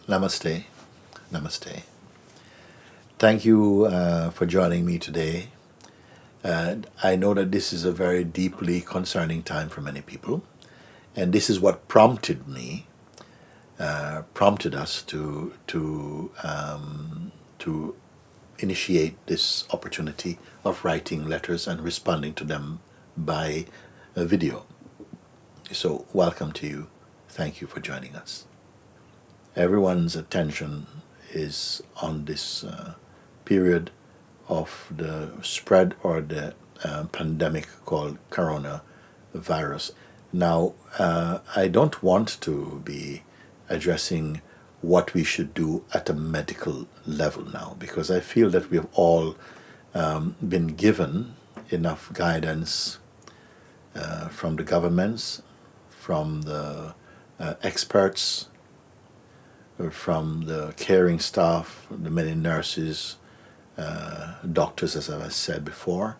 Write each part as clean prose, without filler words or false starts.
Namaste. Namaste. Thank you for joining me today. I know that this is a very deeply concerning time for many people, and this is what prompted me, prompted us to initiate this opportunity of writing letters and responding to them by a video. So, welcome to you. Thank you for joining us. Everyone's attention is on this period of the spread or the pandemic called coronavirus. Now, I don't want to be addressing what we should do at a medical level now, because I feel that we have all been given enough guidance from the governments, from the experts, from the caring staff, the many nurses, doctors, as I said before,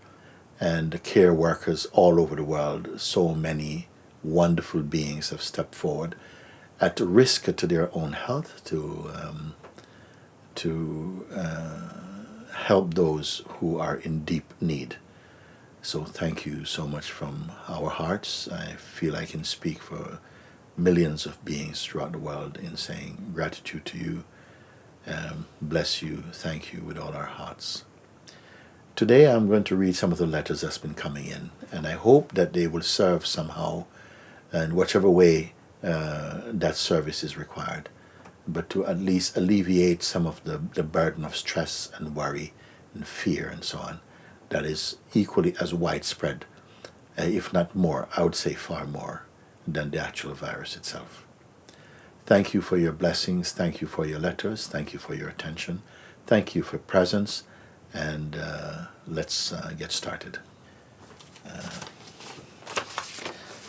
and the care workers all over the world. So many wonderful beings have stepped forward at risk to their own health to help those who are in deep need. So thank you so much from our hearts. I feel I can speak for millions of beings throughout the world in saying gratitude to you, bless you, thank you with all our hearts. Today I'm going to read some of the letters that's been coming in, and I hope that they will serve somehow in whichever way that service is required, but to at least alleviate some of the burden of stress and worry and fear and so on that is equally as widespread, if not more, I would say far more, than the actual virus itself. Thank you for your blessings. Thank you for your letters. Thank you for your attention. Thank you for presence. And let's get started.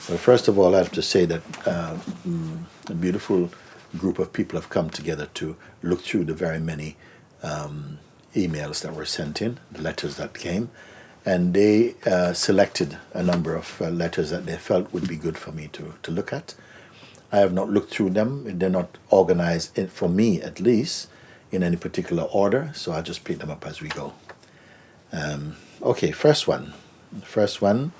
Well, first of all, I have to say that a beautiful group of people have come together to look through the very many emails that were sent in, the letters that came, and they selected a number of letters that they felt would be good for me to look at. I have not looked through them. They're not organized, for me at least, in any particular order, so I'll just pick them up as we go. Okay, first one. First one,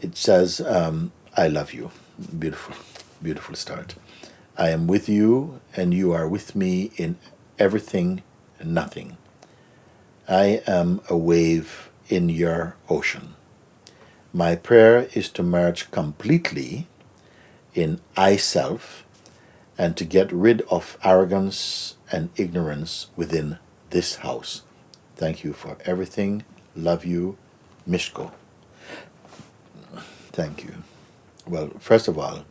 it says, I love you. Beautiful, beautiful start. I am with you, and you are with me in everything and nothing. I am a wave in your ocean. My prayer is to merge completely in I self and to get rid of arrogance and ignorance within this house. Thank you for everything. Love you, Mishko. Thank you. Well, first of all,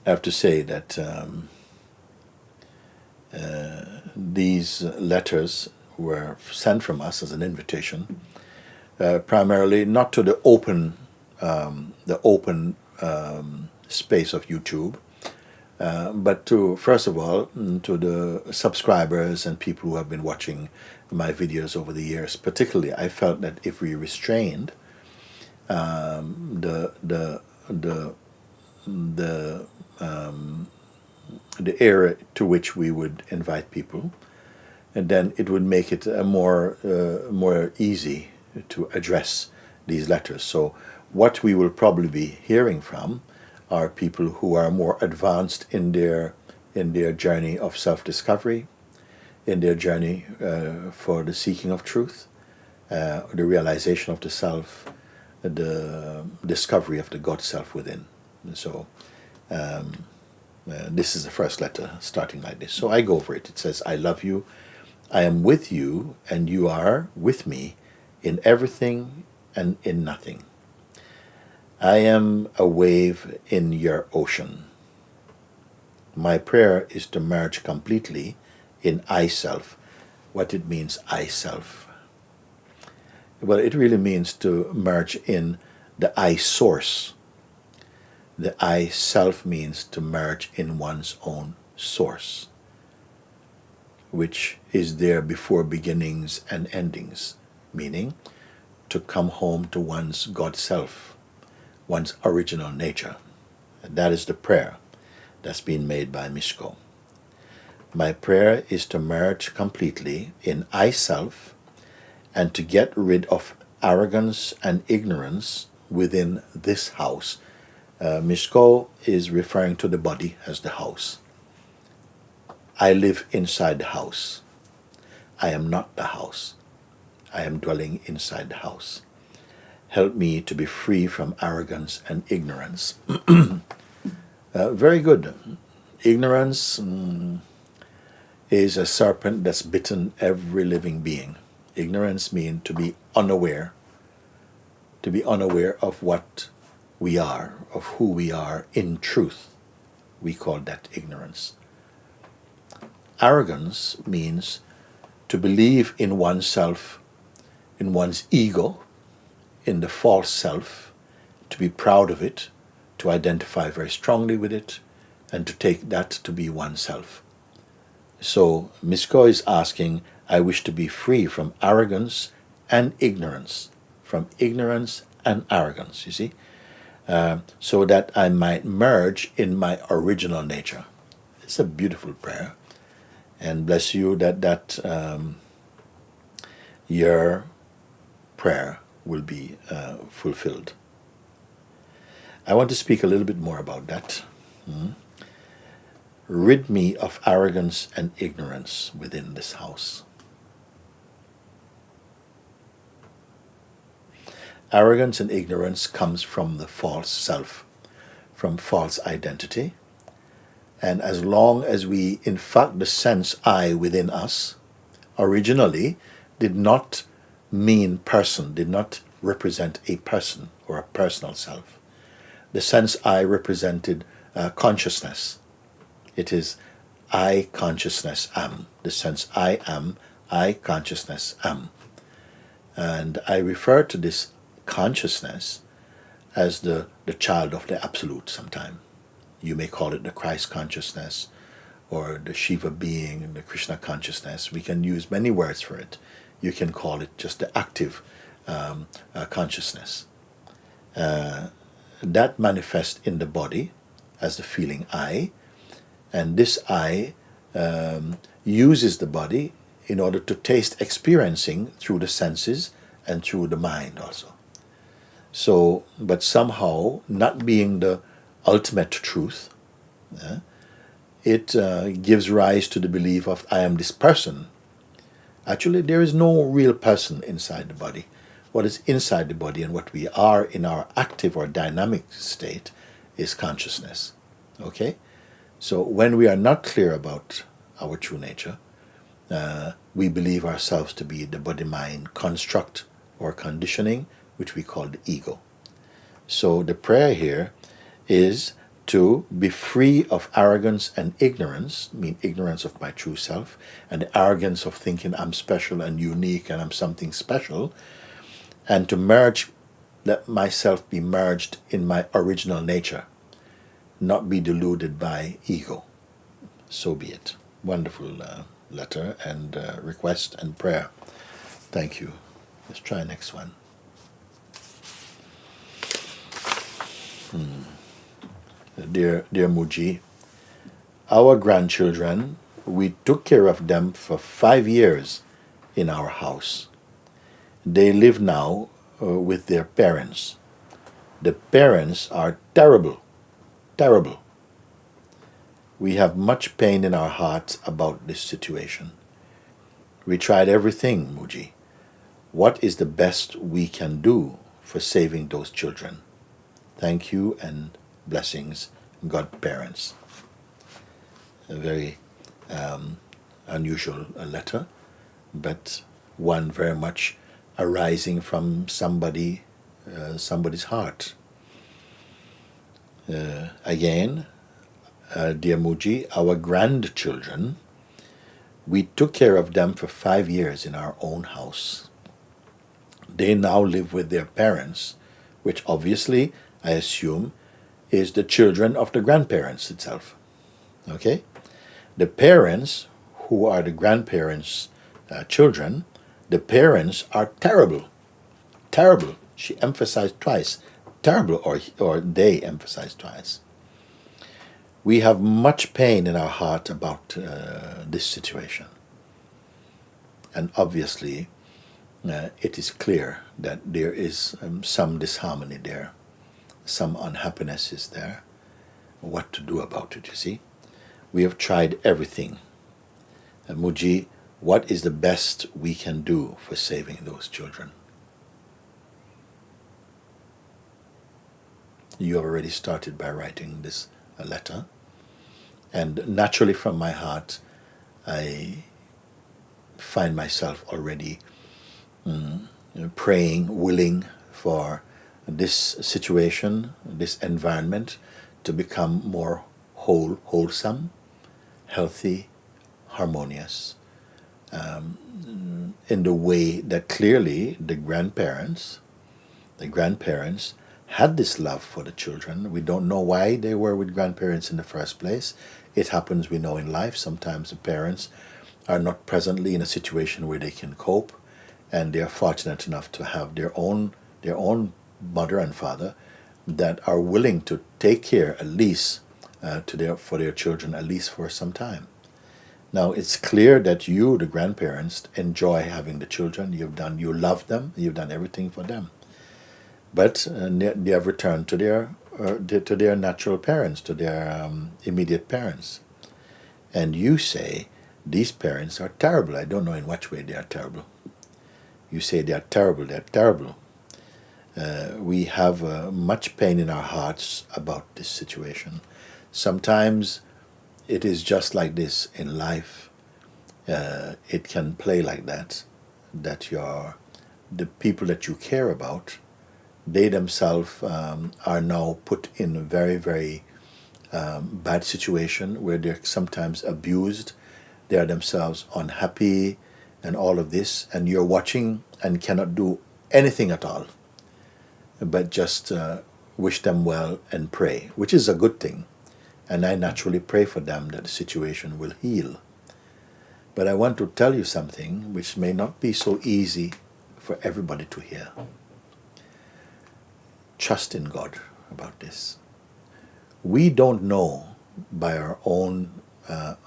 I have to say that these letters were sent from us as an invitation, primarily not to the open space of YouTube, but to, first of all, to the subscribers and people who have been watching my videos over the years. Particularly, I felt that if we restrained the area to which we would invite people, and then it would make it more easy to address these letters. So what we will probably be hearing from are people who are more advanced in their journey of self-discovery, in their journey for the seeking of truth, the realization of the self, the discovery of the God self within. And so this is the first letter starting like this. So I go for it. It says, I love you. I am with you, and you are with me in everything and in nothing. I am a wave in your ocean. My prayer is to merge completely in I self. What it means, I self. Well, it really means to merge in the I source. The I self means to merge in one's own source, which is there before beginnings and endings, meaning to come home to one's God self, one's original nature. And that is the prayer that's been made by Mishko. My prayer is to merge completely in I self and to get rid of arrogance and ignorance within this house. Mishko is referring to the body as the house. I live inside the house. I am not the house. I am dwelling inside the house. Help me to be free from arrogance and ignorance. Very good. Ignorance is a serpent that's bitten every living being. Ignorance means to be unaware of what we are, of who we are in truth. We call that ignorance. Arrogance means to believe in oneself, in one's ego, in the false self, to be proud of it, to identify very strongly with it, and to take that to be oneself. So Mishko is asking, I wish to be free from arrogance and ignorance, from ignorance and arrogance, you see, so that I might merge in my original nature. It's a beautiful prayer, and bless you that your prayer will be fulfilled. I want to speak a little bit more about that. Rid me of arrogance and ignorance within this house. Arrogance and ignorance comes from the false self, from false identity. And as long as we, in fact, the sense I within us originally did not mean person, did not represent a person or a personal self. The sense I represented consciousness. It is I consciousness am. The sense I am, I consciousness am. And I refer to this consciousness as the child of the absolute sometime. You may call it the Christ consciousness or the Shiva being, the Krishna consciousness. We can use many words for it. You can call it just the active consciousness. That manifests in the body as the feeling I, and this I uses the body in order to taste experiencing through the senses and through the mind also. So, but somehow, not being the ultimate truth, it gives rise to the belief of I am this person. Actually, there is no real person inside the body. What is inside the body and what we are in our active or dynamic state is consciousness. Okay? So when we are not clear about our true nature, we believe ourselves to be the body-mind construct or conditioning, which we call the ego. So the prayer here is to be free of arrogance and ignorance, I mean ignorance of my true self, and the arrogance of thinking I'm special and unique and I'm something special, and to merge, let myself be merged in my original nature, not be deluded by ego. So be it. Wonderful letter and request and prayer. Thank you. Let's try next one. Dear Mooji, our grandchildren, we took care of them for 5 years in our house. They live now with their parents. The parents are terrible, terrible. We have much pain in our hearts about this situation. We tried everything, Mooji. What is the best we can do for saving those children? Thank you and blessings, godparents. A very unusual letter, but one very much arising from somebody's heart. Again, dear Mooji, our grandchildren, we took care of them for 5 years in our own house. They now live with their parents, which obviously, I assume, is the children of the grandparents itself. Okay? The parents, who are the grandparents' children, the parents are terrible. Terrible. She emphasized twice. Terrible, or they emphasized twice. We have much pain in our heart about this situation. And obviously, it is clear that there is some disharmony there, some unhappiness is there. What to do about it, you see? We have tried everything. And Mooji, what is the best we can do for saving those children? You have already started by writing this letter. And naturally from my heart, I find myself already praying, willing for this situation, this environment to become more wholesome, healthy, harmonious, in the way that clearly the grandparents had this love for the children. We don't know why they were with grandparents in the first place. It happens, we know, in life. Sometimes the parents are not presently in a situation where they can cope, and they are fortunate enough to have their own mother and father that are willing to take care at least for their children, at least for some time. Now it's clear that you, the grandparents, enjoy having the children. You love them. You've done everything for them. But they have returned to their natural parents, to their immediate parents. And you say, these parents are terrible. I don't know in what way they are terrible. You say they are terrible, we have much pain in our hearts about this situation. Sometimes it is just like this in life. It can play like that the people that you care about, they themselves are now put in a very, very bad situation where they're sometimes abused. They are themselves unhappy and all of this, and you're watching and cannot do anything at all but just wish them well and pray, which is a good thing. And I naturally pray for them that the situation will heal. But I want to tell you something which may not be so easy for everybody to hear. Trust in God about this. We don't know by our own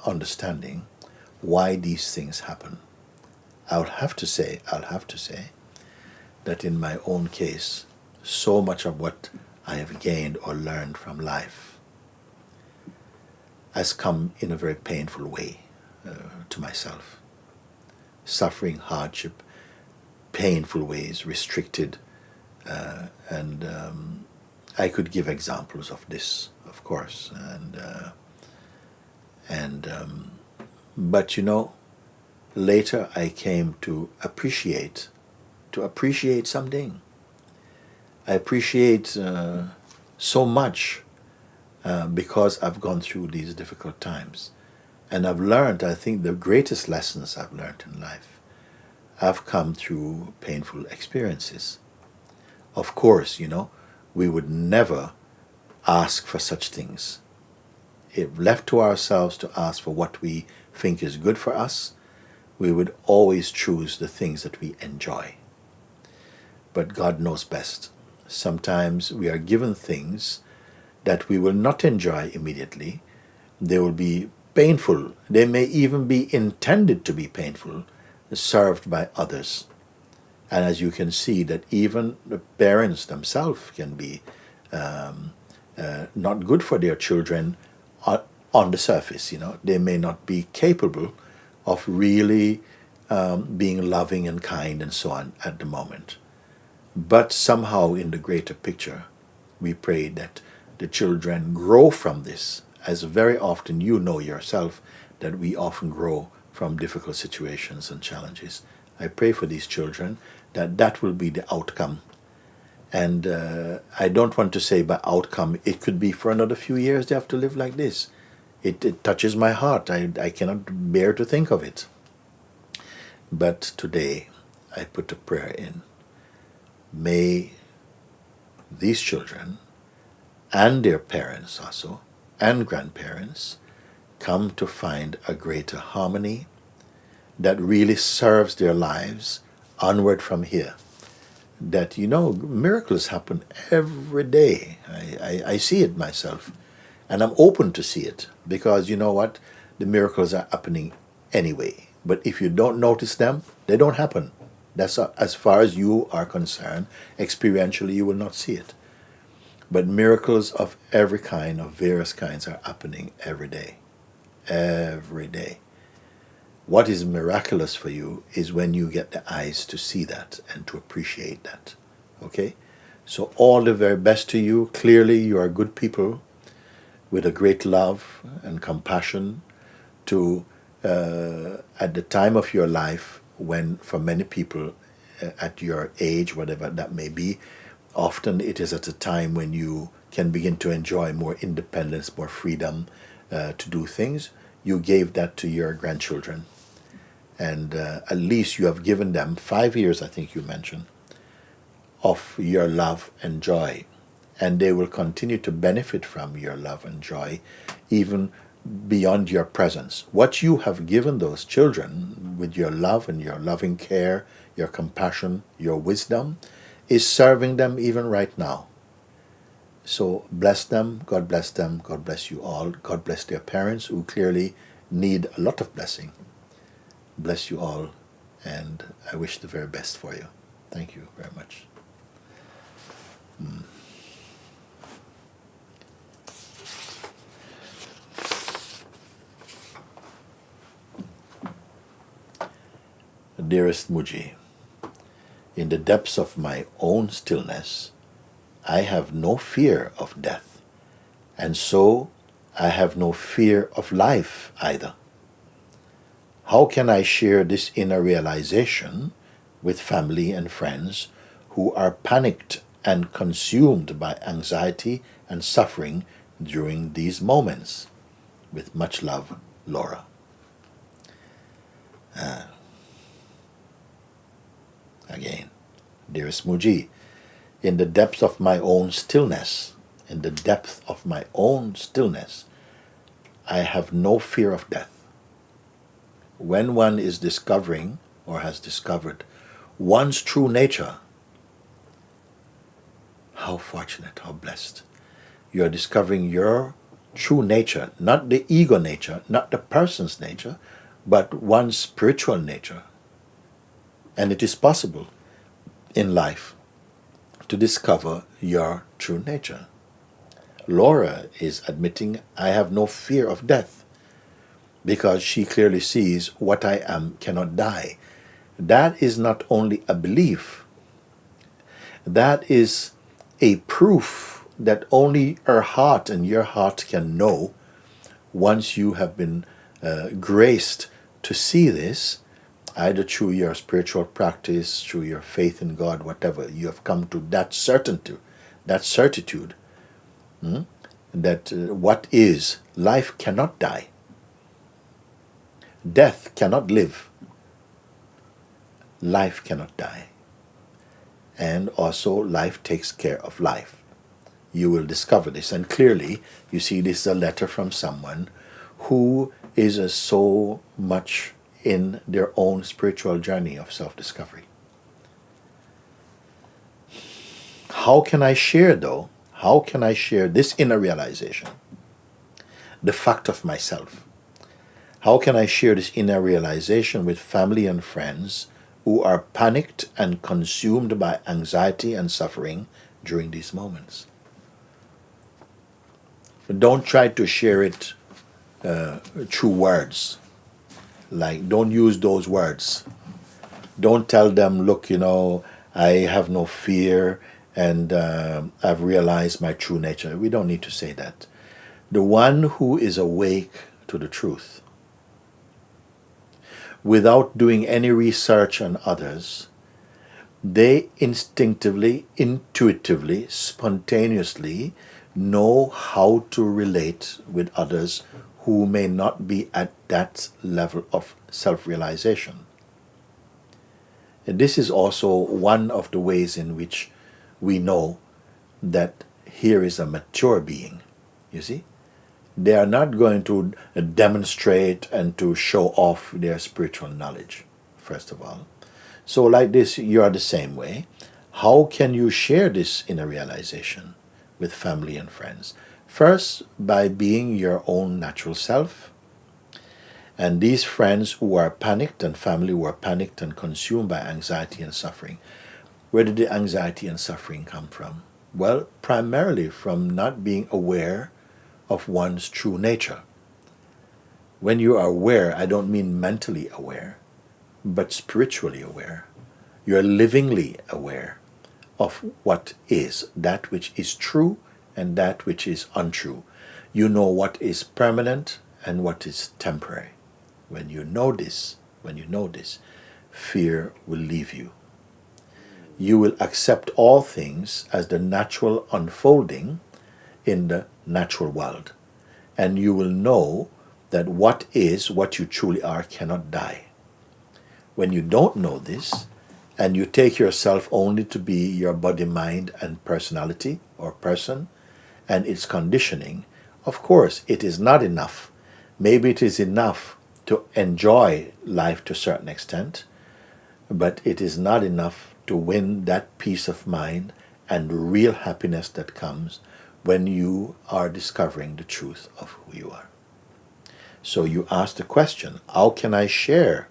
understanding why these things happen. I'll have to say that in my own case, so much of what I have gained or learned from life has come in a very painful way to myself. Suffering, hardship, painful ways, restricted, and I could give examples of this, of course, but you know, later I came to appreciate something. I appreciate so much because I've gone through these difficult times. And I've learned, I think the greatest lessons I've learned in life have come through painful experiences. Of course, you know, we would never ask for such things. If left to ourselves to ask for what we think is good for us, we would always choose the things that we enjoy. But God knows best. Sometimes we are given things that we will not enjoy immediately. They will be painful. They may even be intended to be painful, served by others. And as you can see, that even the parents themselves can be not good for their children on the surface. You know, they may not be capable of really being loving and kind and so on at the moment. But somehow in the greater picture, we pray that the children grow from this, as very often you know yourself that we often grow from difficult situations and challenges. I pray for these children that will be the outcome. And I don't want to say by outcome, it could be for another few years they have to live like this. It touches my heart. I cannot bear to think of it. But today, I put a prayer in. May these children and their parents also, and grandparents, come to find a greater harmony that really serves their lives onward from here. That, you know, miracles happen every day. I see it myself. And I'm open to see it because you know what? The miracles are happening anyway. But if you don't notice them, they don't happen. That's as far as you are concerned. Experientially, you will not see it. But miracles of every kind, of various kinds, are happening every day. Every day. What is miraculous for you is when you get the eyes to see that and to appreciate that. Okay? So all the very best to you. Clearly, you are good people with a great love and compassion to, at the time of your life, when for many people at your age, whatever that may be, often it is at a time when you can begin to enjoy more independence, more freedom to do things. You gave that to your grandchildren. And at least you have given them 5 years, I think you mentioned, of your love and joy. And they will continue to benefit from your love and joy, even beyond your presence. What you have given those children with your love and your loving care, your compassion, your wisdom, is serving them even right now. So bless them, God bless you all. God bless their parents who clearly need a lot of blessing. Bless you all, and I wish the very best for you. Thank you very much. Dearest Mooji, in the depths of my own stillness, I have no fear of death, and so I have no fear of life either. How can I share this inner realization with family and friends who are panicked and consumed by anxiety and suffering during these moments? With much love, Laura. Again, dearest Mooji, in the depth of my own stillness, I have no fear of death. When one is discovering or has discovered one's true nature, how fortunate, how blessed. You are discovering your true nature, not the ego nature, not the person's nature, but one's spiritual nature. And it is possible in life to discover your true nature. Laura is admitting, I have no fear of death, because she clearly sees what I am cannot die. That is not only a belief, that is a proof that only her heart and your heart can know once you have been graced to see this, either through your spiritual practice, through your faith in God, whatever, you have come to that certitude, that what is, life cannot die. Death cannot live. Life cannot die. And also life takes care of life. You will discover this. And clearly, you see this is a letter from someone who is so much in their own spiritual journey of self-discovery. How can I share, though? How can I share this inner realization? The fact of myself. How can I share this inner realization with family and friends who are panicked and consumed by anxiety and suffering during these moments? Don't try to share it through words. Like, don't use those words. Don't tell them, look, I have no fear and I've realized my true nature. We don't need to say that. The one who is awake to the truth, without doing any research on others, they instinctively, intuitively, spontaneously know how to relate with others who may not be at that level of self-realization. And this is also one of the ways in which we know that here is a mature being. You see? They are not going to demonstrate and to show off their spiritual knowledge, first of all. So like this, you are the same way. How can you share this inner realization with family and friends? First, by being your own natural self. And these friends who are panicked and family who are panicked and consumed by anxiety and suffering, where did the anxiety and suffering come from? Well, primarily from not being aware of one's true nature. When you are aware, I don't mean mentally aware, but spiritually aware. You're livingly aware of what is, that which is true and that which is untrue. You know what is permanent and what is temporary. When you know this, fear will leave you. You will accept all things as the natural unfolding in the natural world. And you will know that what is, what you truly are, cannot die. When you don't know this, and you take yourself only to be your body, mind, and personality, or person, and its conditioning, of course, it is not enough. Maybe it is enough to enjoy life to a certain extent, but it is not enough to win that peace of mind and real happiness that comes when you are discovering the truth of who you are. So you ask the question, how can I share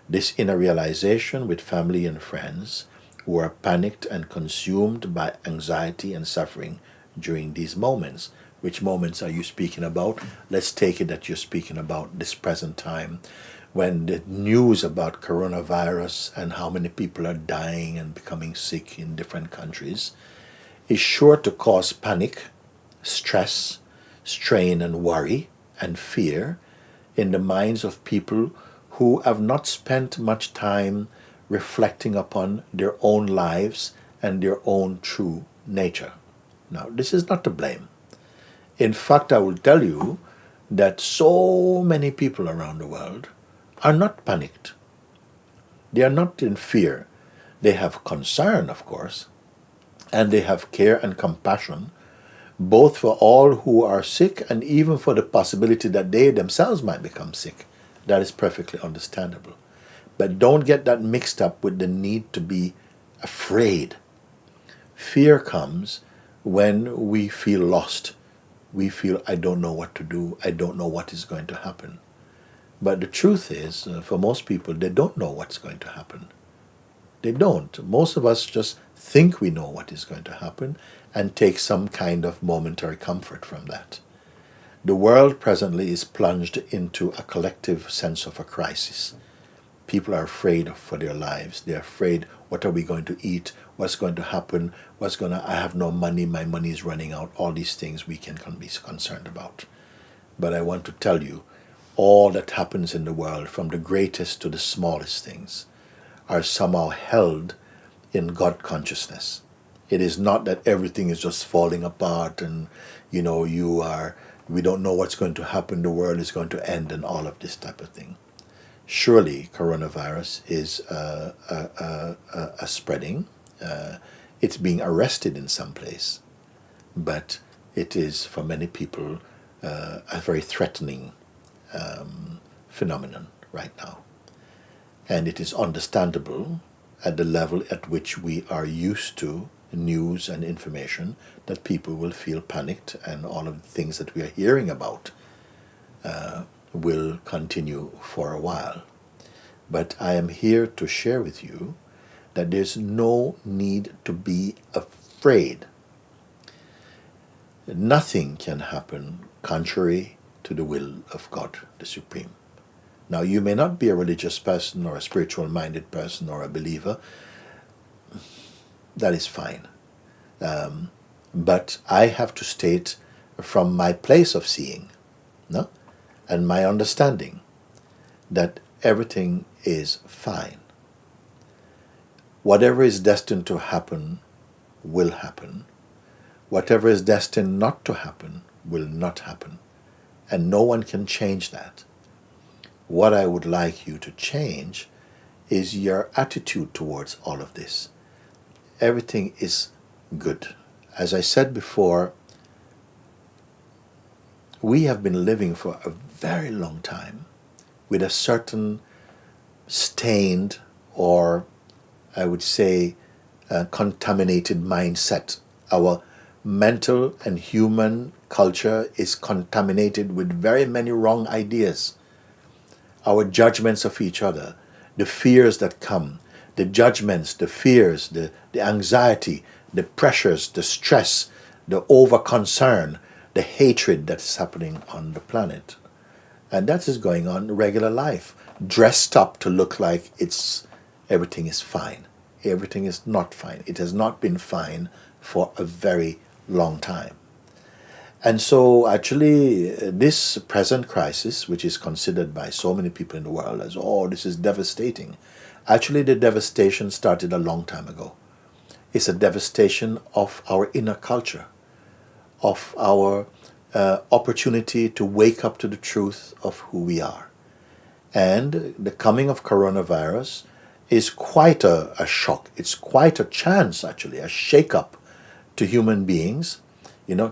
this inner realization with family and friends who are panicked and consumed by anxiety and suffering during these moments? Which moments are you speaking about? Let's take it that you're speaking about this present time when the news about coronavirus and how many people are dying and becoming sick in different countries is sure to cause panic, stress, strain and worry and fear in the minds of people who have not spent much time reflecting upon their own lives and their own true nature. Now, this is not to blame. In fact, I will tell you that so many people around the world are not panicked. They are not in fear. They have concern, of course, and they have care and compassion, both for all who are sick and even for the possibility that they themselves might become sick. That is perfectly understandable. But don't get that mixed up with the need to be afraid. Fear comes when we feel lost. We feel, I don't know what to do. I don't know what is going to happen. But the truth is, for most people, they don't know what's going to happen. They don't. Most of us just think we know what is going to happen and take some kind of momentary comfort from that. The world presently is plunged into a collective sense of a crisis. People are afraid for their lives. They're afraid, what are we going to eat? What's going to happen? I have no money, my money is running out. All these things we can be concerned about. But I want to tell you, all that happens in the world, from the greatest to the smallest things, are somehow held in God consciousness. It is not that everything is just falling apart and, we don't know what's going to happen, the world is going to end and all of this type of thing. Surely coronavirus is a spreading. It's being arrested in some place. But it is, for many people, a very threatening phenomenon right now. And it is understandable at the level at which we are used to news and information that people will feel panicked, and all of the things that we are hearing about will continue for a while. But I am here to share with you that there's no need to be afraid. Nothing can happen contrary to the will of God, the Supreme. Now, you may not be a religious person or a spiritual-minded person or a believer. That is fine. But I have to state from my place of seeing, no? And my understanding that everything is fine. Whatever is destined to happen will happen. Whatever is destined not to happen will not happen. And no one can change that. What I would like you to change is your attitude towards all of this. Everything is good. As I said before, we have been living for a very long time with a certain stained, or I would say contaminated mindset. Our mental and human culture is contaminated with very many wrong ideas. Our judgments of each other, the fears that come, the judgments, the fears, the anxiety, the pressures, the stress, the over-concern, the hatred that's happening on the planet. And that is going on in regular life, dressed up to look like everything is fine. Everything is not fine. It has not been fine for a very long time. And so actually this present crisis, which is considered by so many people in the world as, oh, this is devastating. Actually the devastation started a long time ago. It's a devastation of our inner culture, of our opportunity to wake up to the truth of who we are. And the coming of coronavirus is quite a shock. It's quite a chance, actually, a shake-up to human beings,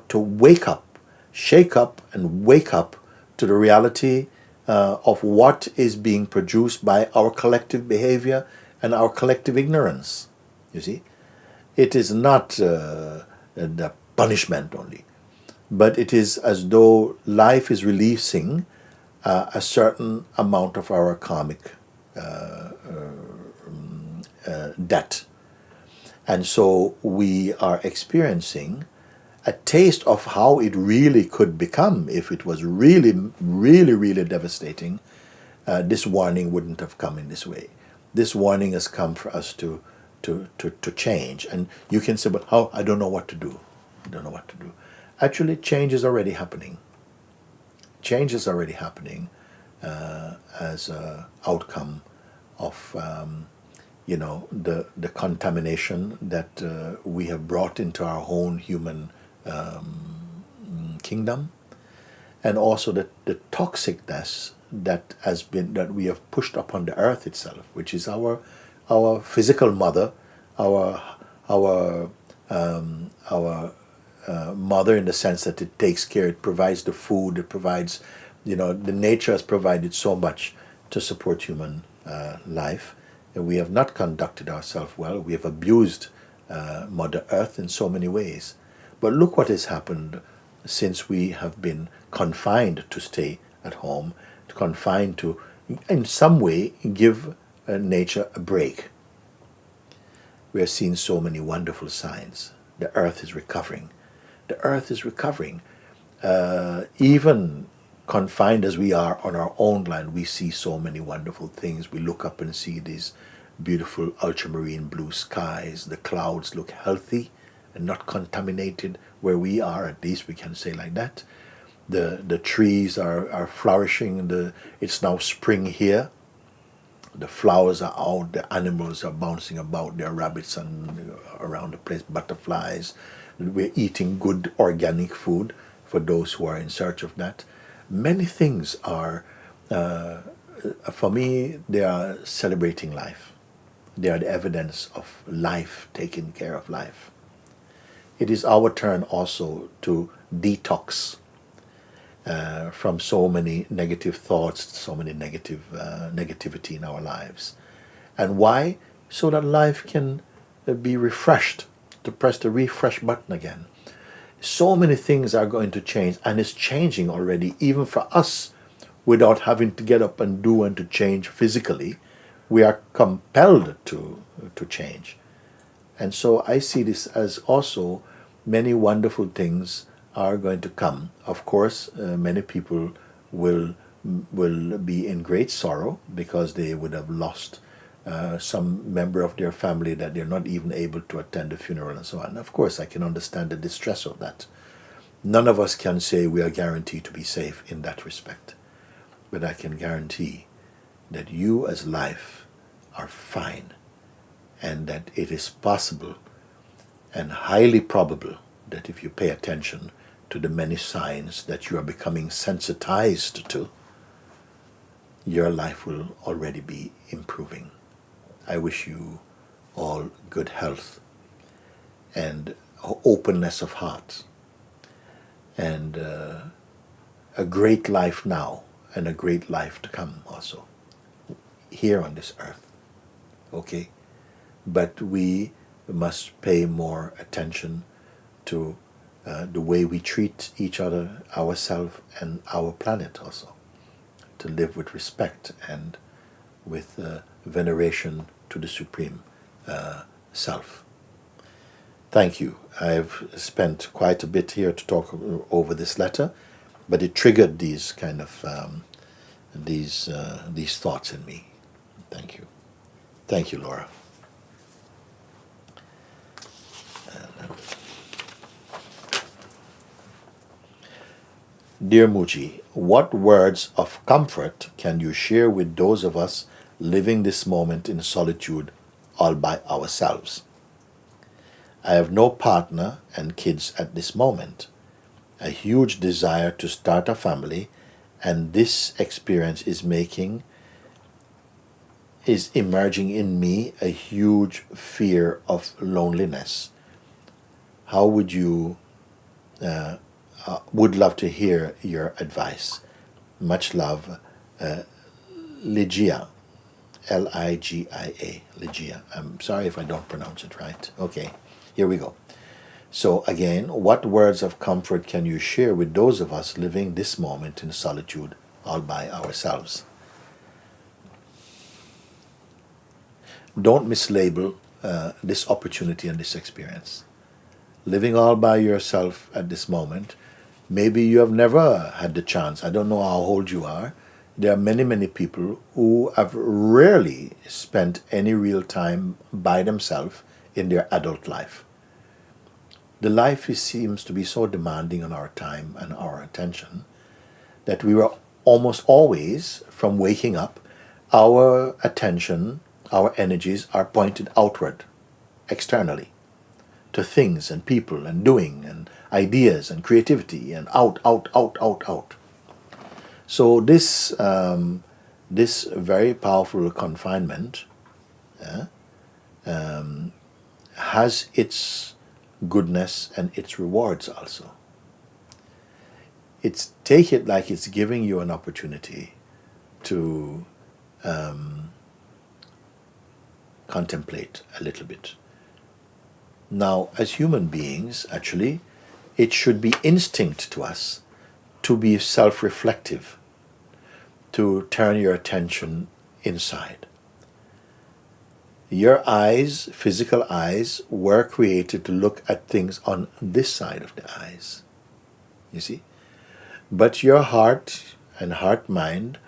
to wake up, shake up and wake up to the reality of what is being produced by our collective behavior and our collective ignorance. You see? It is not the punishment only, but it is as though life is releasing a certain amount of our karmic debt. And so we are experiencing a taste of how it really could become if it was really, really, really devastating. This warning wouldn't have come in this way. This warning has come for us to change. And you can say, but how? I don't know what to do. I don't know what to do. Actually, change is already happening. Change is already happening as an outcome of the contamination that we have brought into our own human kingdom, and also the toxicness that we have pushed upon the earth itself, which is our physical mother, our mother in the sense that it takes care, it provides the food, it provides, the nature has provided so much to support human life. And we have not conducted ourselves well. We have abused Mother Earth in so many ways. But look what has happened since we have been confined to stay at home, confined to, in some way, give nature a break. We are seeing so many wonderful signs. The earth is recovering. The earth is recovering. Even confined as we are on our own land, we see so many wonderful things. We look up and see these beautiful ultramarine blue skies. The clouds look healthy and not contaminated where we are, at least we can say like that. The trees are flourishing. It's now spring here. The flowers are out, the animals are bouncing about, there are rabbits and around the place, butterflies. We're eating good organic food for those who are in search of that. Many things are, for me, they are celebrating life. They are the evidence of life, taking care of life. It is our turn also to detox from so many negative thoughts, so many negativity in our lives. And why? So that life can be refreshed, to press the refresh button again. So many things are going to change, and it's changing already, even for us, without having to get up and do and to change physically. We are compelled to change. And so I see this as also many wonderful things are going to come. Of course, many people will be in great sorrow because they would have lost some member of their family that they're not even able to attend the funeral and so on. Of course, I can understand the distress of that. None of us can say we are guaranteed to be safe in that respect. But I can guarantee that you as life are fine, and that it is possible and highly probable that if you pay attention to the many signs that you are becoming sensitized to, your life will already be improving. I wish you all good health and openness of heart and a great life now and a great life to come also here on this earth. Okay? But we must pay more attention to the way we treat each other, ourselves, and our planet also. To live with respect and with veneration to the Supreme Self. Thank you. I've spent quite a bit here to talk over this letter, but it triggered these kind of these thoughts in me. Thank you. Thank you, Laura. Dear Mooji, what words of comfort can you share with those of us living this moment in solitude all by ourselves? I have no partner and kids at this moment, a huge desire to start a family, and this experience is emerging in me a huge fear of loneliness. How would you would love to hear your advice. Much love, Ligia, Ligia, Ligia. I'm sorry if I don't pronounce it right. Okay, here we go. So again, what words of comfort can you share with those of us living this moment in solitude all by ourselves? Don't mislabel this opportunity and this experience. Living all by yourself at this moment, maybe you have never had the chance. I don't know how old you are. There are many, many people who have rarely spent any real time by themselves in their adult life. The life seems to be so demanding on our time and our attention that we were almost always, from waking up, our attention, our energies are pointed outward, externally, to things and people and doing and ideas and creativity and out. So this very powerful confinement has its goodness and its rewards also. Take it like it's giving you an opportunity to contemplate a little bit. Now, as human beings, actually, it should be instinct to us to be self-reflective, to turn your attention inside. Your eyes, physical eyes, were created to look at things on this side of the eyes. You see? But your heart and heart-mind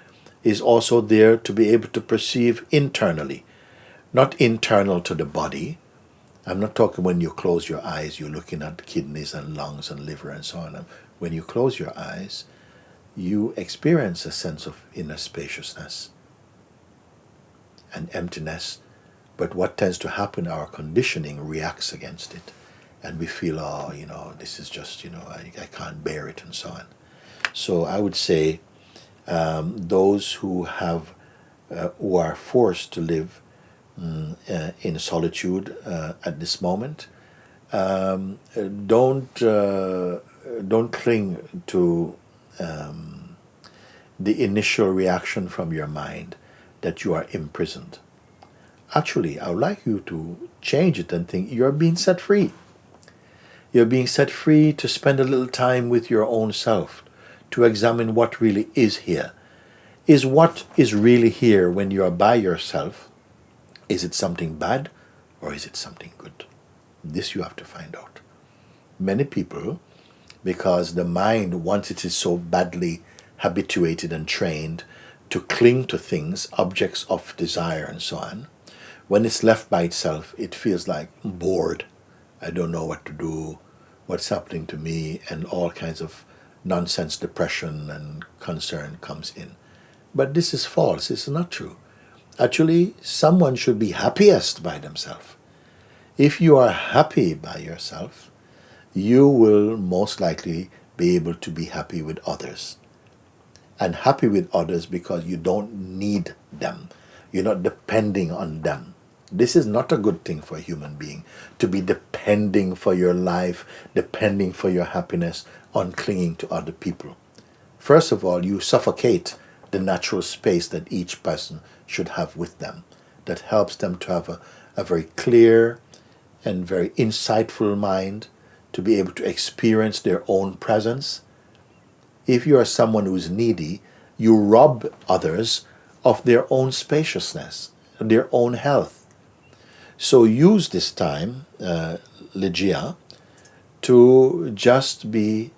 is also there to be able to perceive internally, not internal to the body. I'm not talking when you close your eyes, you're looking at kidneys and lungs and liver and so on. When you close your eyes, you experience a sense of inner spaciousness and emptiness. But what tends to happen, our conditioning reacts against it. And we feel, oh, this is just, I can't bear it and so on. So I would say those who are forced to live in solitude at this moment, don't cling to the initial reaction from your mind that you are imprisoned. Actually, I would like you to change it and think you're being set free. You're being set free to spend a little time with your own self, to examine what really is here. Is what is really here when you are by yourself, is it something bad or is it something good? This you have to find out. Many people, because the mind, once it is so badly habituated and trained to cling to things, objects of desire and so on, when it's left by itself, it feels like bored. I don't know what to do, what's happening to me, and all kinds of nonsense depression and concern comes in. But this is false, it's not true. Actually, someone should be happiest by themselves. If you are happy by yourself, you will most likely be able to be happy with others. And happy with others because you don't need them. You're not depending on them. This is not a good thing for a human being, to be depending for your life, depending for your happiness on clinging to other people. First of all, you suffocate the natural space that each person should have with them, that helps them to have a very clear and very insightful mind, to be able to experience their own presence. If you are someone who is needy, you rob others of their own spaciousness, their own health. So use this time, Lygia, to just be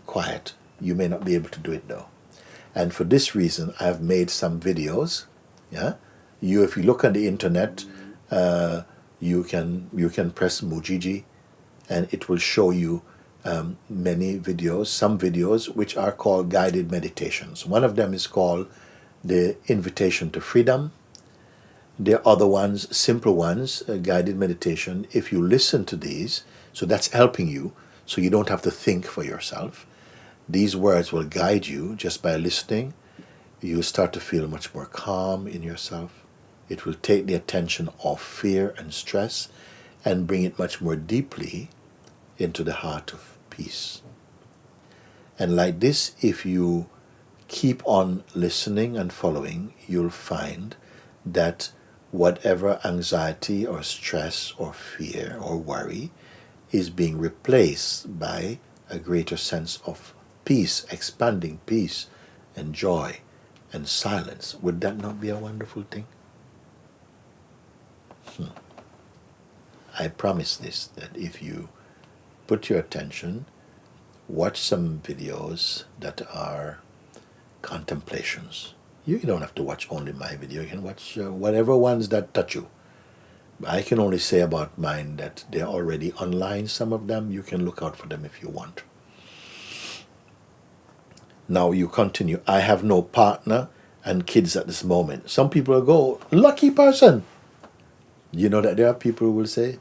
quiet. You may not be able to do it though. And for this reason, I have made some videos. Yeah, if you look on the internet, you can press Mooji, and it will show you many videos. Some videos which are called guided meditations. One of them is called the Invitation to Freedom. There are other ones, simple ones, guided meditation. If you listen to these, so that's helping you, so you don't have to think for yourself. These words will guide you just by listening. You start to feel much more calm in yourself. It will take the attention off fear and stress and bring it much more deeply into the heart of peace. And like this, if you keep on listening and following, you'll find that whatever anxiety or stress or fear or worry is being replaced by a greater sense of peace, expanding peace and joy and silence. Would that not be a wonderful thing? I promise this, that if you put your attention, watch some videos that are contemplations. You don't have to watch only my video. You can watch whatever ones that touch you. I can only say about mine that they're already online, some of them. You can look out for them if you want. Now you continue. I have no partner and kids at this moment. Some people will go, lucky person. You know that there are people who will say,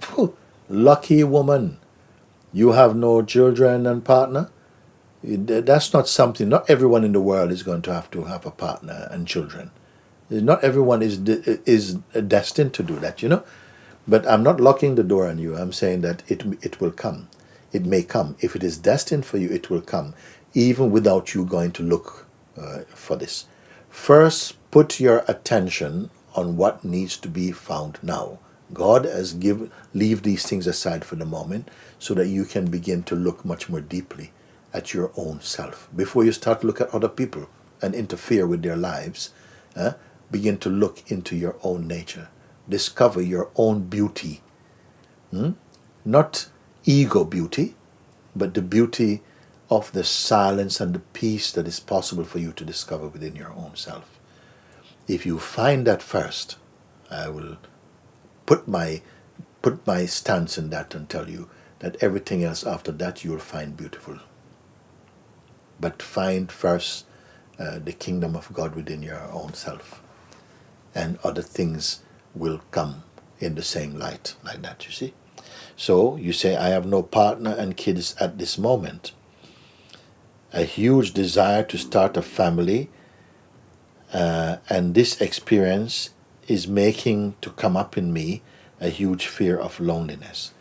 lucky woman. You have no children and partner. That's not something, not everyone in the world is going to have a partner and children. Not everyone is destined to do that, you know. But I'm not locking the door on you. I'm saying that it will come. It may come. If it is destined for you, it will come, even without you going to look for this. First, put your attention on what needs to be found now. God has leave these things aside for the moment so that you can begin to look much more deeply at your own self. Before you start to look at other people and interfere with their lives, begin to look into your own nature. Discover your own beauty. Not ego beauty, but the beauty of the silence and the peace that is possible for you to discover within your own self. If you find that first, I will put my stance in that and tell you that everything else after that you will find beautiful. But find first the kingdom of God within your own self, and other things will come in the same light, like that, you see. So you say, I have no partner and kids at this moment. A huge desire to start a family, and this experience is making to come up in me a huge fear of loneliness.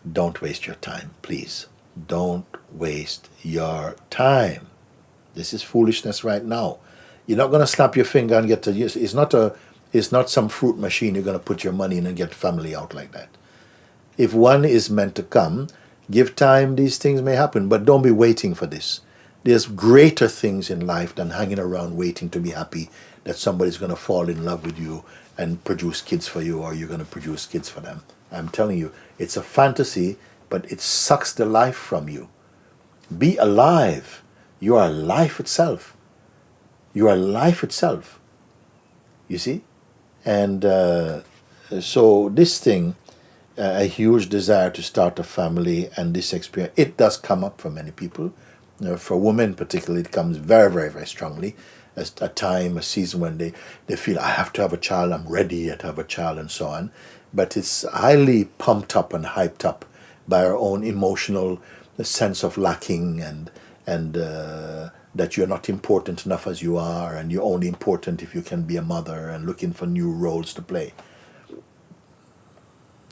Don't waste your time, please. Don't waste your time. This is foolishness right now. You're not going to snap your finger and get to use. It's not some fruit machine you're going to put your money in and get family out like that. If one is meant to come, give time, these things may happen, but don't be waiting for this. There's greater things in life than hanging around waiting to be happy that somebody's going to fall in love with you and produce kids for you, or you're going to produce kids for them. I'm telling you, it's a fantasy, but it sucks the life from you. Be alive. You are life itself. You are life itself. You see? And so this thing, a huge desire to start a family, and this experience, it does come up for many people. For women particularly, it comes very, very, very strongly. As a time, a season when they feel, I have to have a child, I'm ready to have a child, and so on. But it's highly pumped up and hyped up by our own emotional sense of lacking, and that you're not important enough as you are, and you're only important if you can be a mother, and looking for new roles to play.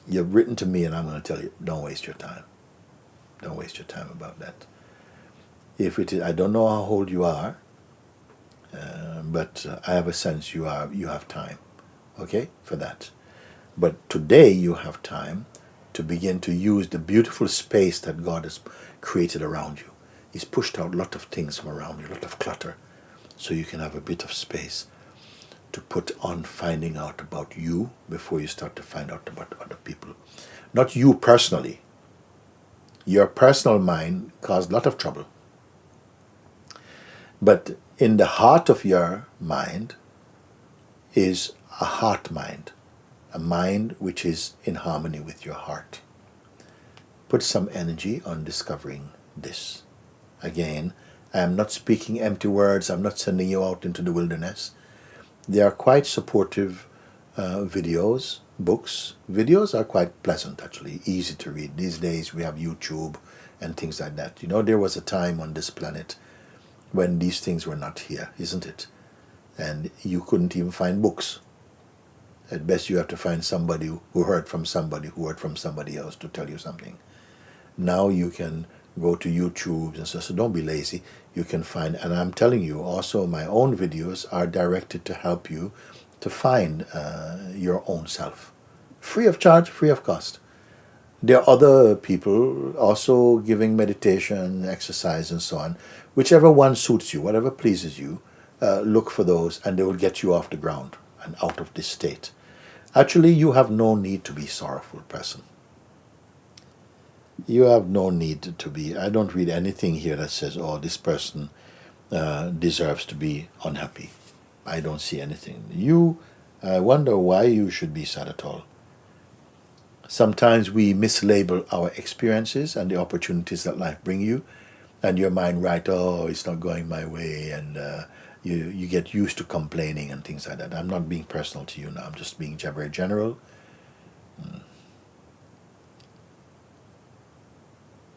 You've written to me, and I'm going to tell you, don't waste your time. Don't waste your time about that. If it is, I don't know how old you are, but I have a sense you have time, okay, for that. But today you have time to begin to use the beautiful space that God has created around you. He's pushed out a lot of things from around you, a lot of clutter, so you can have a bit of space to put on finding out about you before you start to find out about other people. Not you personally. Your personal mind caused a lot of trouble. But in the heart of your mind is a heart mind, a mind which is in harmony with your heart. Put some energy on discovering this. Again, I am not speaking empty words. I'm not sending you out into the wilderness. They are quite supportive videos, books. Videos are quite pleasant, actually, easy to read. These days we have YouTube and things like that. You know, there was a time on this planet when these things were not here, isn't it? And you couldn't even find books. At best you have to find somebody who heard from somebody who heard from somebody else to tell you something. Now you can go to YouTube and so don't be lazy. You can find, and I'm telling you also, my own videos are directed to help you to find your own self. Free of charge, free of cost. There are other people also giving meditation, exercise and so on. Whichever one suits you, whatever pleases you, look for those and they will get you off the ground and out of this state. Actually, you have no need to be a sorrowful person. You have no need to be. I don't read anything here that says, oh, this person deserves to be unhappy. I don't see anything. I wonder why you should be sad at all. Sometimes we mislabel our experiences and the opportunities that life bring you, and your mind writes, oh, it's not going my way, and you get used to complaining and things like that. I'm not being personal to you now. I'm just being very general.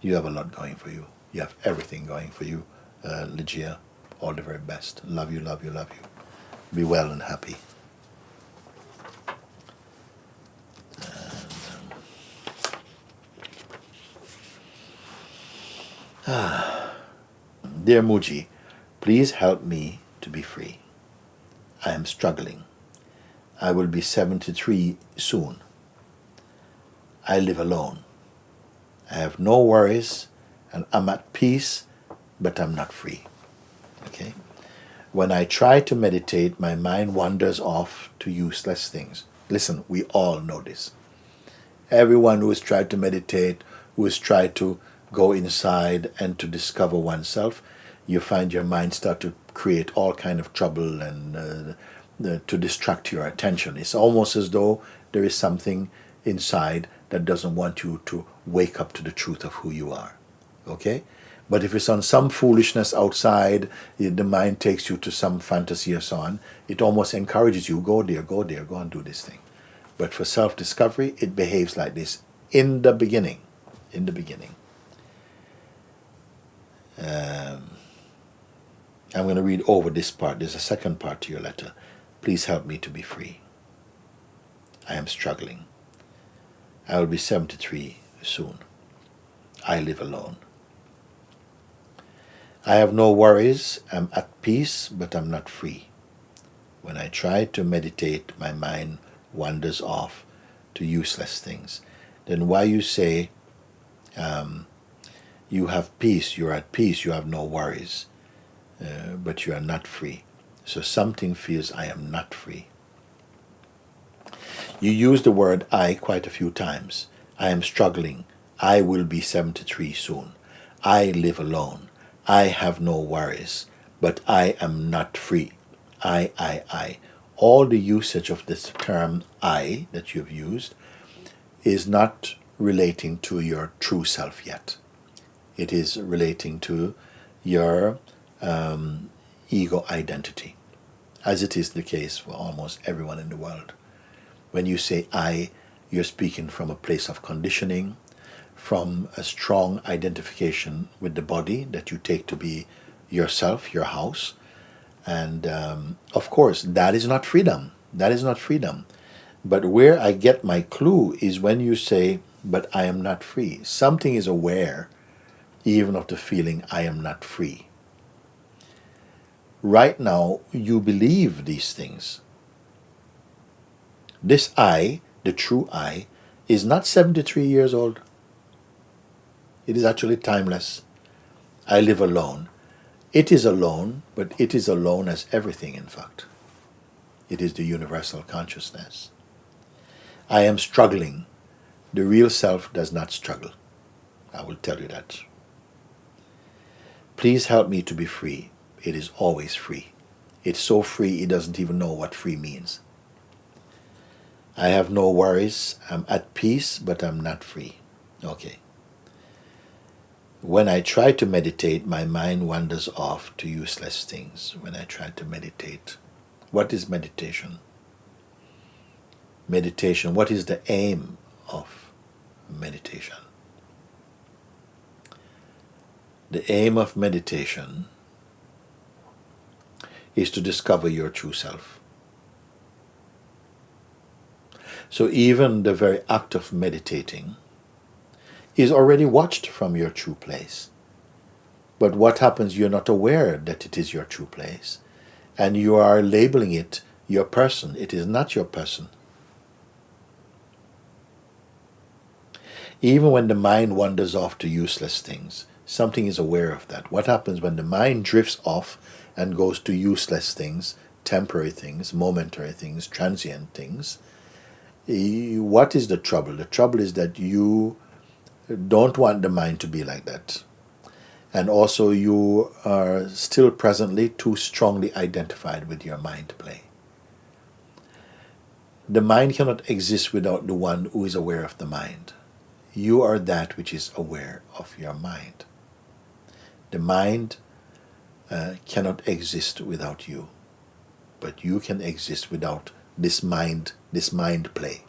You have a lot going for you. You have everything going for you, Lygia. All the very best. Love you, love you, love you. Be well and happy. Dear Mooji, please help me to be free. I am struggling. I will be 73 soon. I live alone. I have no worries and I'm at peace, but I'm not free. Okay? When I try to meditate, my mind wanders off to useless things. Listen, we all know this. Everyone who has tried to meditate, who has tried to go inside and to discover oneself, you find your mind start to create all kind of trouble and to distract your attention. It's almost as though there is something inside that doesn't want you to wake up to the truth of who you are. Okay? But if it's on some foolishness outside, the mind takes you to some fantasy or so on, it almost encourages you, go there, go and do this thing. But for self-discovery, it behaves like this in the beginning. In the beginning. I'm going to read over this part. There's a second part to your letter. Please help me to be free. I am struggling. I will be 73 soon. I live alone. I have no worries. I'm at peace, but I'm not free. When I try to meditate, my mind wanders off to useless things. Then why you say you have peace, you're at peace, you have no worries, but you are not free. So something feels I am not free. You use the word I quite a few times. I am struggling. I will be 73 soon. I live alone. I have no worries, but I am not free. I. All the usage of this term I that you've used is not relating to your true self yet. It is relating to your ego identity, as it is the case for almost everyone in the world. When you say I, you're speaking from a place of conditioning, from a strong identification with the body that you take to be yourself, your house. And of course, that is not freedom. That is not freedom. But where I get my clue is when you say, but I am not free. Something is aware even of the feeling I am not free. Right now, you believe these things. This I, the true I, is not 73 years old. It is actually timeless. I live alone. It is alone, but it is alone as everything, in fact. It is the universal consciousness. I am struggling. The real self does not struggle. I will tell you that. Please help me to be free. It is always free. It's so free it doesn't even know what free means. I have no worries. I'm at peace, but I'm not free. Okay. When I try to meditate, my mind wanders off to useless things. When I try to meditate. What is meditation? Meditation, what is the aim of meditation? The aim of meditation is to discover your true self. So even the very act of meditating is already watched from your true place. But what happens, you're not aware that it is your true place, and you are labeling it your person. It is not your person. Even when the mind wanders off to useless things, something is aware of that. What happens when the mind drifts off and goes to useless things, temporary things, momentary things, transient things? What is the trouble? The trouble is that you don't want the mind to be like that. And also you are still presently too strongly identified with your mind play. The mind cannot exist without the one who is aware of the mind. You are that which is aware of your mind. The mind cannot exist without you, but you can exist without this mind play.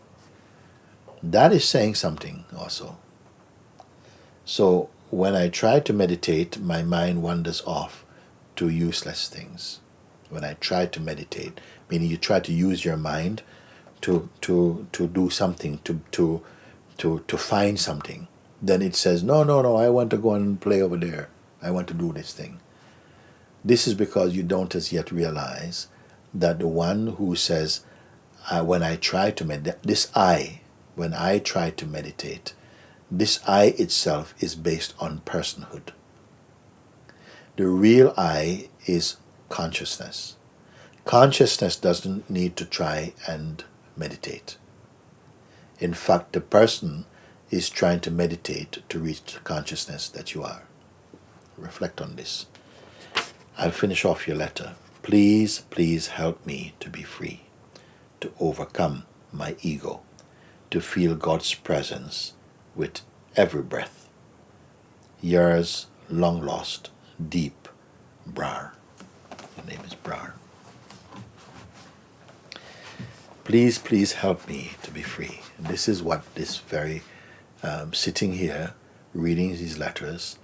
That is saying something also. So when I try to meditate, my mind wanders off to useless things. When I try to meditate, meaning you try to use your mind to do something, to find something, then it says, no, I want to go and play over there. I want to do this thing. This is because you don't as yet realize that the one who says, when I try to meditate, when I try to meditate, this I itself is based on personhood. The real I is consciousness. Consciousness doesn't need to try and meditate. In fact, the person is trying to meditate to reach the consciousness that you are. Reflect on this. I'll finish off your letter. Please, please help me to be free, to overcome my ego, to feel God's presence with every breath. Yours, long lost, deep, Brar. Her name is Brar. Please, please help me to be free. And this is what this very, sitting here, reading these letters,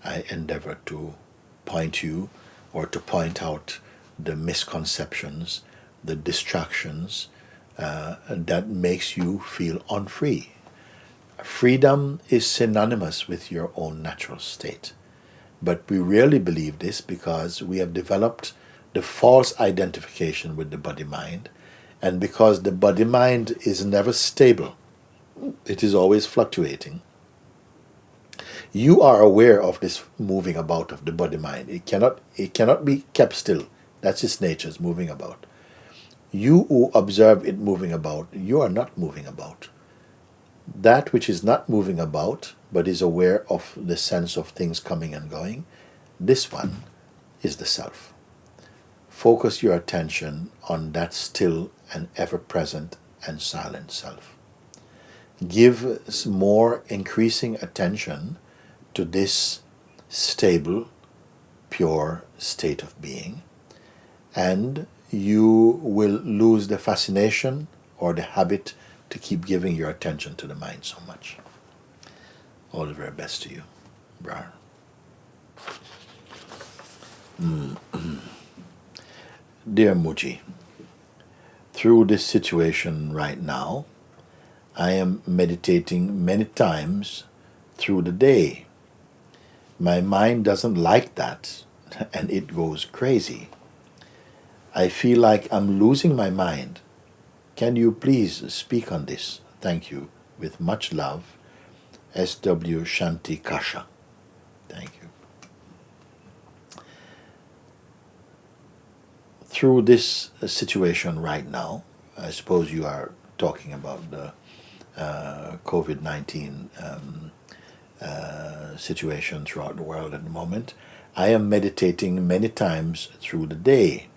I endeavor to point you or to point out the misconceptions, the distractions that makes you feel unfree. Freedom is synonymous with your own natural state. But we rarely believe this because we have developed the false identification with the body-mind, and because the body-mind is never stable, it is always fluctuating. You are aware of this moving about of the body-mind. It cannot be kept still. That's its nature, it's moving about. You who observe it moving about, you are not moving about. That which is not moving about, but is aware of the sense of things coming and going, this one is the self. Focus your attention on that still and ever-present and silent self. Give more increasing attention to this stable, pure state of being, and you will lose the fascination or the habit to keep giving your attention to the mind so much. All the very best to you, Brar. Dear Mooji, through this situation right now, I am meditating many times through the day. My mind doesn't like that, and it goes crazy. I feel like I'm losing my mind. Can you please speak on this? Thank you, With much love, S.W. Shanti Kasha. Thank you. Through this situation right now, I suppose you are talking about the COVID-19 situation throughout the world at the moment. I am meditating many times through the day.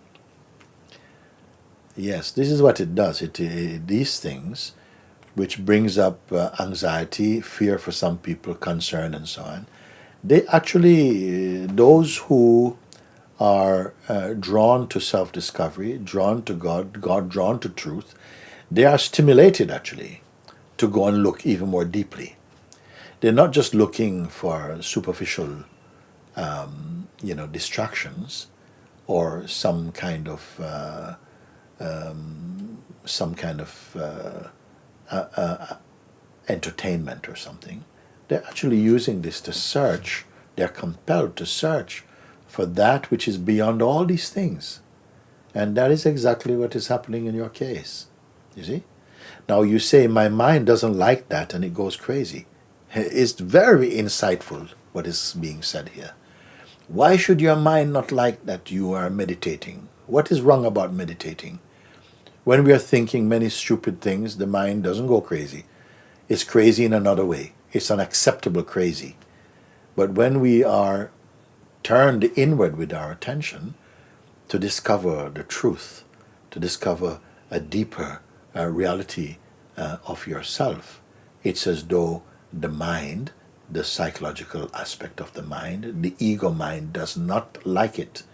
Yes, this is what it does. These things, which brings up anxiety, fear for some people, concern, and so on, they actually, those who are drawn to self-discovery, drawn to God, drawn to truth, they are stimulated actually to go and look even more deeply. They're not just looking for superficial, distractions or some kind of entertainment or something. They're actually using this to search. They're compelled to search for that which is beyond all these things. And that is exactly what is happening in your case. You see? Now you say, my mind doesn't like that and it goes crazy. It's very insightful what is being said here. Why should your mind not like that you are meditating? What is wrong about meditating? When we are thinking many stupid things, the mind doesn't go crazy. It's crazy in another way. It's an acceptable crazy. But when we are turned inward with our attention to discover the truth, to discover a deeper reality of yourself, it's as though the mind, the psychological aspect of the mind, the ego mind does not like it.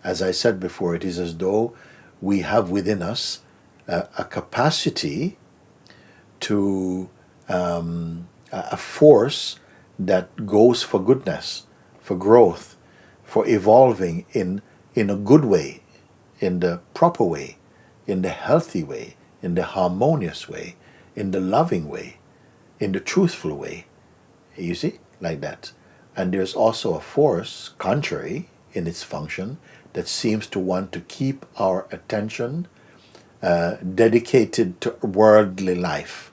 As I said before, it is as though we have within us a capacity to a force that goes for goodness, for growth, for evolving in a good way, in the proper way, in the healthy way, in the harmonious way, in the loving way, in the truthful way. You see, like that. And there's also a force, contrary in its function, that seems to want to keep our attention dedicated to worldly life,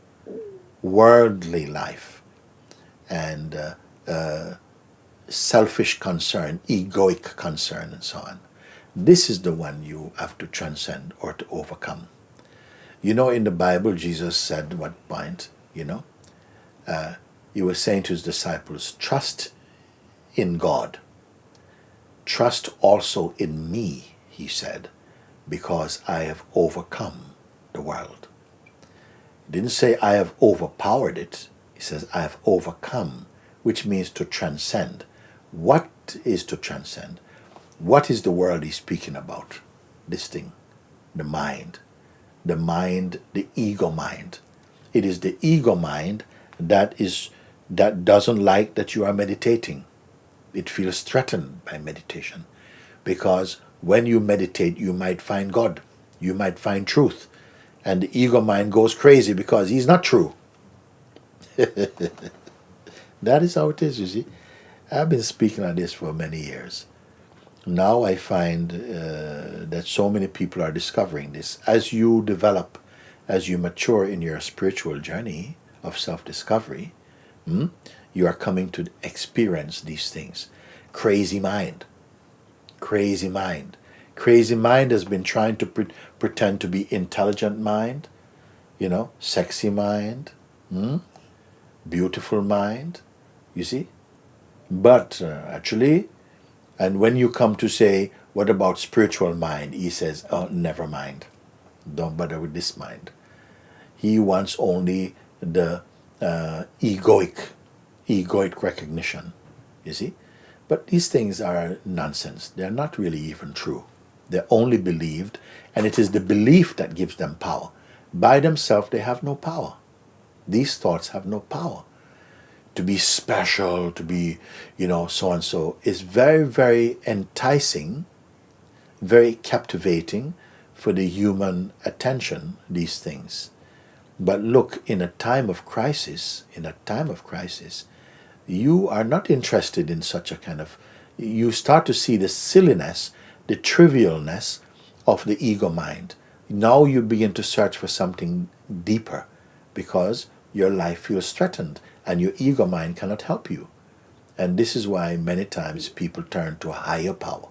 and selfish concern, egoic concern, and so on. This is the one you have to transcend or to overcome. You know, in the Bible, Jesus said, what point, he was saying to his disciples, trust in God. Trust also in me, he said, because I have overcome the world. He didn't say I have overpowered it. He says I have overcome, which means to transcend. What is to transcend? What is the world he's speaking about? This thing, the mind, the ego mind. It is the ego mind that doesn't like that you are meditating. It feels threatened by meditation, because when you meditate, you might find God, you might find truth, and the ego mind goes crazy because he's not true. That is how it is, you see. I've been speaking on this for many years. Now I find that so many people are discovering this. As you develop, as you mature in your spiritual journey of self-discovery, you are coming to experience these things. Crazy mind. Crazy mind. Crazy mind has been trying to pretend to be intelligent mind, sexy mind, beautiful mind, you see. But actually, and when you come to say, what about spiritual mind? He says, oh, never mind. Don't bother with this mind. He wants only the egoic recognition, you see. But these things are nonsense. They're not really even true. They're only believed, and it is the belief that gives them power. By themselves, they have no power. These thoughts have no power. To be special, to be, so and so, is very, very enticing, very captivating for the human attention, these things. But look, in a time of crisis, you are not interested in such a kind of, you start to see the silliness, the trivialness of the ego mind. Now you begin to search for something deeper, because your life feels threatened and your ego mind cannot help you. And this is why many times people turn to a higher power,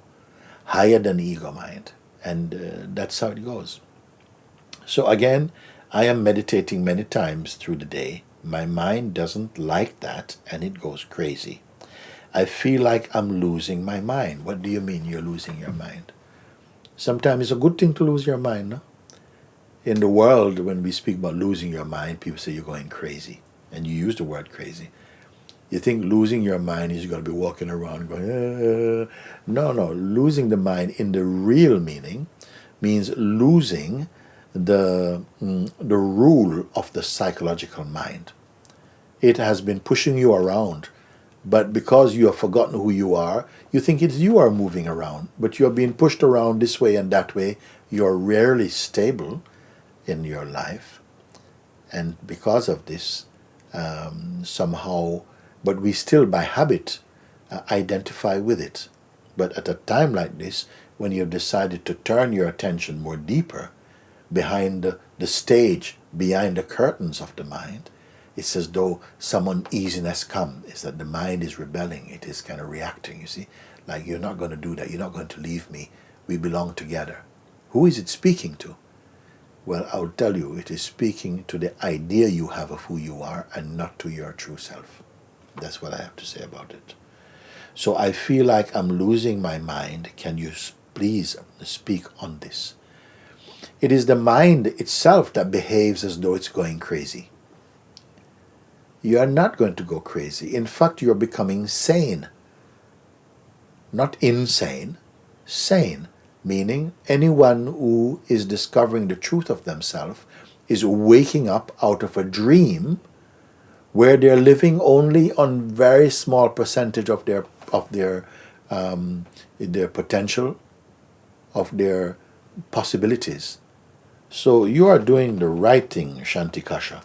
higher than ego mind. And that's how it goes. So again, I am meditating many times through the day. My mind doesn't like that and it goes crazy. I feel like I'm losing my mind. What do you mean you're losing your mind? Sometimes it's a good thing to lose your mind, no? In the world, when we speak about losing your mind, people say you're going crazy. And you use the word crazy. You think losing your mind is you're going to be walking around going, No. Losing the mind in the real meaning means losing the rule of the psychological mind. It has been pushing you around, but because you have forgotten who you are, you think it's you are moving around, but you are being pushed around this way and that way. You're rarely stable in your life, and because of this, somehow, but we still by habit identify with it. But at a time like this, when you've decided to turn your attention more deeper behind the stage, behind the curtains of the mind, it's as though some uneasiness comes. It's that the mind is rebelling. It is kind of reacting, you see. Like, you're not going to do that. You're not going to leave me. We belong together. Who is it speaking to? Well, I'll tell you, it is speaking to the idea you have of who you are and not to your true self. That's what I have to say about it. So I feel like I'm losing my mind. Can you please speak on this? It is the mind itself that behaves as though it's going crazy. You are not going to go crazy. In fact, you're becoming sane. Not insane, sane. Meaning anyone who is discovering the truth of themselves is waking up out of a dream where they're living only on very small percentage of their potential, of their possibilities. So you are doing the right thing, Shantikasha.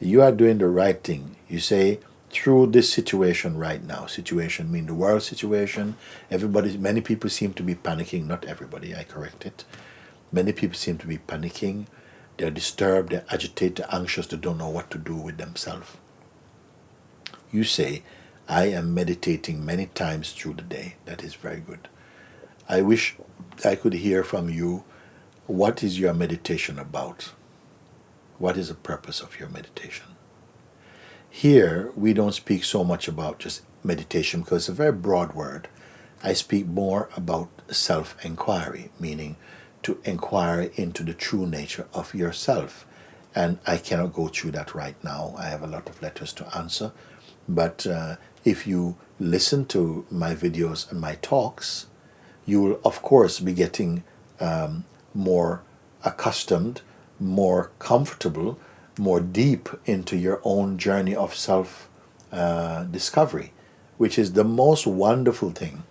You are doing the right thing. You say, through this situation right now, situation mean the world situation, many people seem to be panicking, not everybody, I correct it. Many people seem to be panicking, they're disturbed, they're agitated, they're anxious, they don't know what to do with themselves. You say, I am meditating many times through the day. That is very good. I wish I could hear from you, what is your meditation about? What is the purpose of your meditation? Here, we don't speak so much about just meditation because it's a very broad word. I speak more about self-inquiry, meaning to inquire into the true nature of yourself. And I cannot go through that right now. I have a lot of letters to answer. But if you listen to my videos and my talks, you will, of course, be getting more accustomed, more comfortable, more deep into your own journey of self-discovery, which is the most wonderful thing.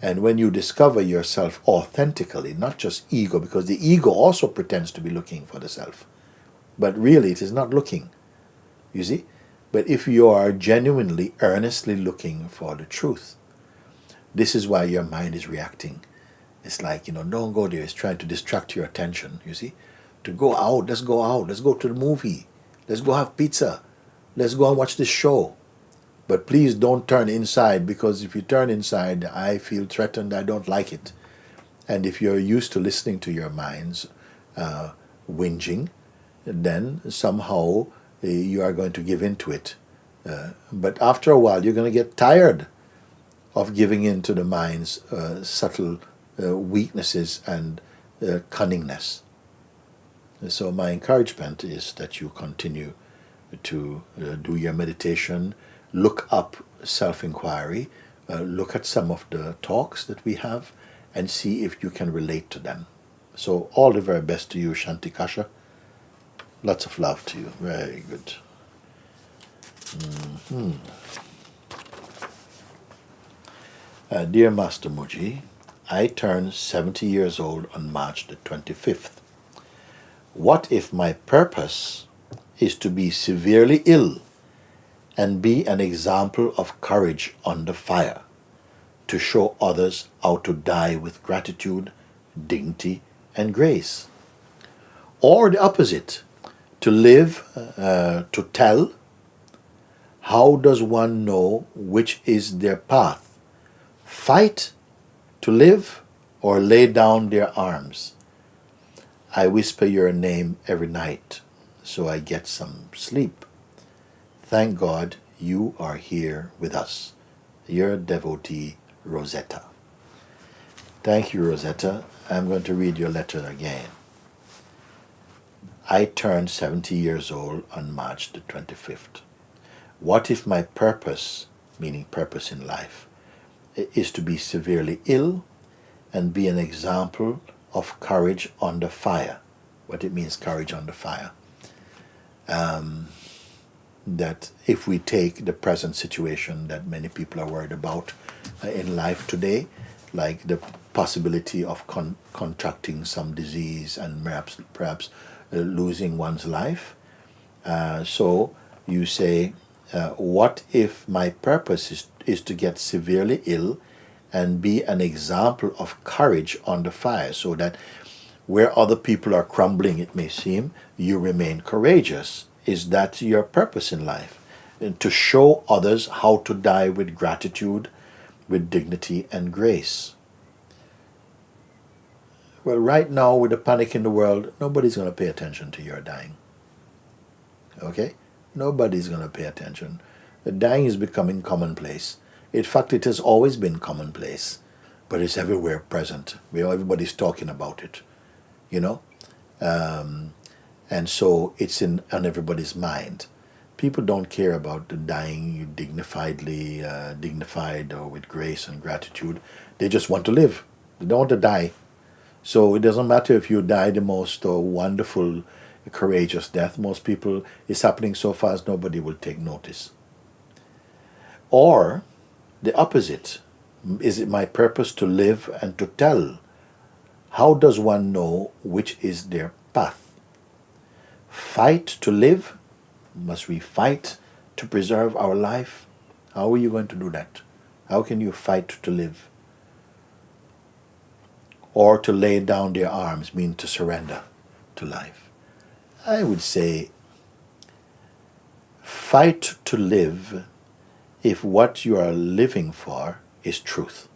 And when you discover yourself authentically, not just ego, because the ego also pretends to be looking for the self, but really it is not looking, you see? But if you are genuinely, earnestly looking for the truth, this is why your mind is reacting. It's like, don't go there. It's trying to distract your attention, you see? To go out, let's go out, let's go to the movie, let's go have pizza, let's go and watch this show. But please don't turn inside, because if you turn inside, I feel threatened, I don't like it. And if you're used to listening to your mind's whinging, then somehow you are going to give in to it. But after a while, you're going to get tired of giving in to the mind's subtle weaknesses and cunningness. So my encouragement is that you continue to do your meditation, look up self-inquiry, look at some of the talks that we have, and see if you can relate to them. So all the very best to you, Shantikasha. Lots of love to you. Very good. Dear Master Mooji, I turn 70 years old on March the 25th. What if my purpose is to be severely ill and be an example of courage under fire, to show others how to die with gratitude, dignity, and grace? Or the opposite, To live, to tell. How does one know which is their path? Fight to live or lay down their arms? I whisper your name every night so I get some sleep. Thank God you are here with us. Your devotee, Rosetta. Thank you, Rosetta. I'm going to read your letter again. I turned 70 years old on March the 25th. What if my purpose, meaning purpose in life, is to be severely ill and be an example of courage under fire? What it means, courage under fire. That if we take the present situation that many people are worried about in life today, like the possibility of contracting some disease and perhaps losing one's life. So you say, what if my purpose is to get severely ill and be an example of courage under fire, so that where other people are crumbling, it may seem, you remain courageous? Is that your purpose in life? And to show others how to die with gratitude, with dignity and grace. Well, right now, with the panic in the world, nobody's going to pay attention to your dying. Okay? Nobody's going to pay attention. The dying is becoming commonplace. In fact, it has always been commonplace, but it's everywhere present. Everybody's talking about it, you know? And so it's on everybody's mind. People don't care about the dying dignified or with grace and gratitude. They just want to live. They don't want to die. So it doesn't matter if you die the most wonderful, courageous death. Most people, it's happening so fast nobody will take notice. Or the opposite. Is it my purpose to live and to tell? How does one know which is their path? Fight to live? Must we fight to preserve our life? How are you going to do that? How can you fight to live? Or to lay down their arms mean to surrender to life? I would say fight to live if what you are living for is truth,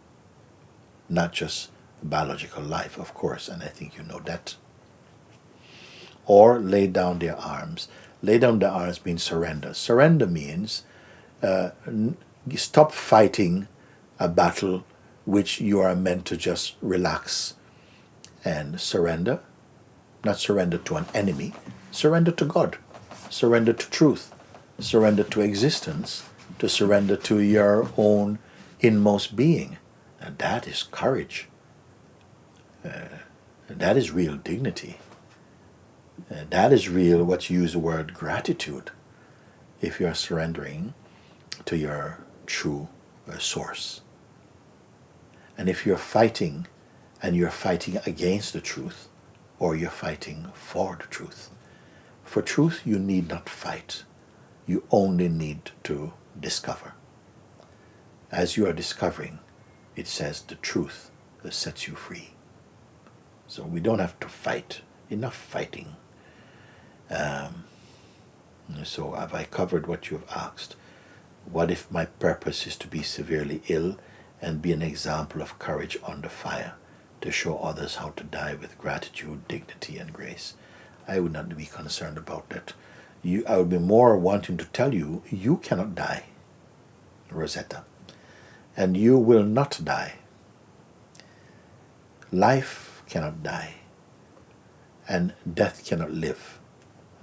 not just biological life, of course, and I think you know that. Or lay down their arms. Lay down their arms means surrender. Surrender means stop fighting a battle which you are meant to just relax and surrender. Not surrender to an enemy. Surrender to God. Surrender to truth. Surrender to existence. To surrender to your own inmost being. And that is courage. That is real dignity. That is real, what you use the word gratitude, if you are surrendering to your true source. And if you're fighting, and you're fighting against the truth, or you're fighting for the truth. For truth, you need not fight. You only need to discover. As you are discovering, it says the truth that sets you free. So we don't have to fight. Enough fighting. So have I covered what you have asked? What if my purpose is to be severely ill and be an example of courage under fire, to show others how to die with gratitude, dignity, and grace? I would not be concerned about that. I would be more wanting to tell you, you cannot die, Rosetta, and you will not die. Life cannot die, and death cannot live.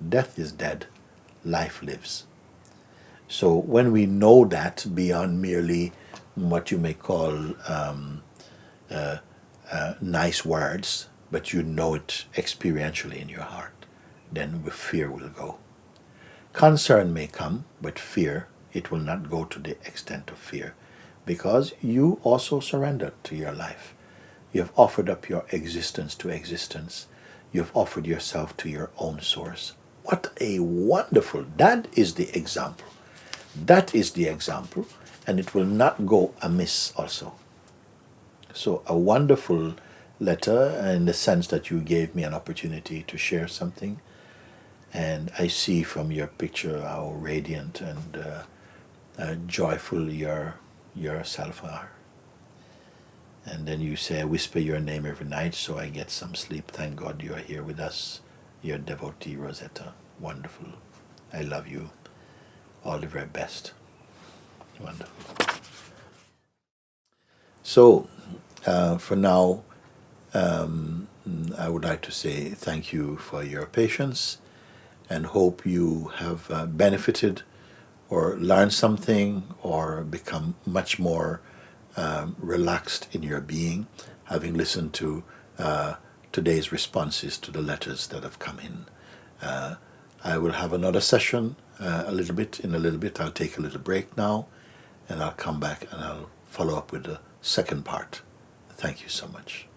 Death is dead, life lives. So when we know that beyond merely what you may call nice words, but you know it experientially in your heart, then fear will go. Concern may come, but fear, it will not go to the extent of fear, because you also surrendered to your life. You have offered up your existence to existence. You have offered yourself to your own source. What a wonderful, that is the example. That is the example, and it will not go amiss also. So a wonderful letter in the sense that you gave me an opportunity to share something. And I see from your picture how radiant and joyful yourself are. And then you say, I whisper your name every night so I get some sleep. Thank God you are here with us, your devotee Rosetta. Wonderful. I love you. All the very best. Wonderful. So, for now, I would like to say thank you for your patience and hope you have benefited or learned something or become much more relaxed in your being, having listened to today's responses to the letters that have come in. I will have another session in a little bit. I'll take a little break now, and I'll come back and I'll follow up with the second part. Thank you so much.